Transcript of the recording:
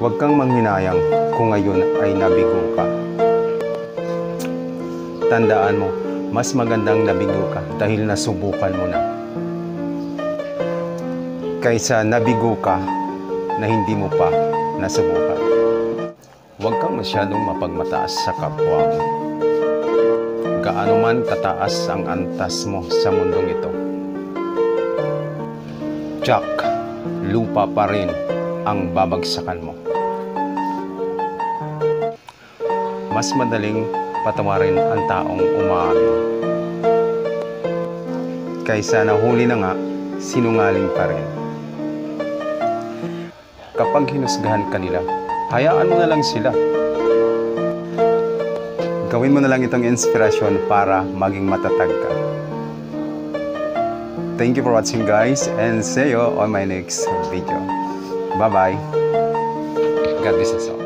Huwag kang manghinayang kung ngayon ay nabigo ka. Tandaan mo, mas magandang nabigo ka dahil nasubukan mo na, kaysa nabigo ka na hindi mo pa nasubukan. Huwag kang masyadong mapagmataas sa kapwa mo. Gaano man kataas ang antas mo sa mundong ito, tiyak, lupa pa rin ang babagsakan mo. Mas madaling patawarin ang taong umaamin kaysa nahuli na nga, sinungaling pa rin. Kapag hinusgahan ka nila, hayaan mo na lang sila. Gawin mo na lang itong inspirasyon para maging matatag ka. Thank you for watching, guys, and see you on my next video. Bye-bye. God bless us all.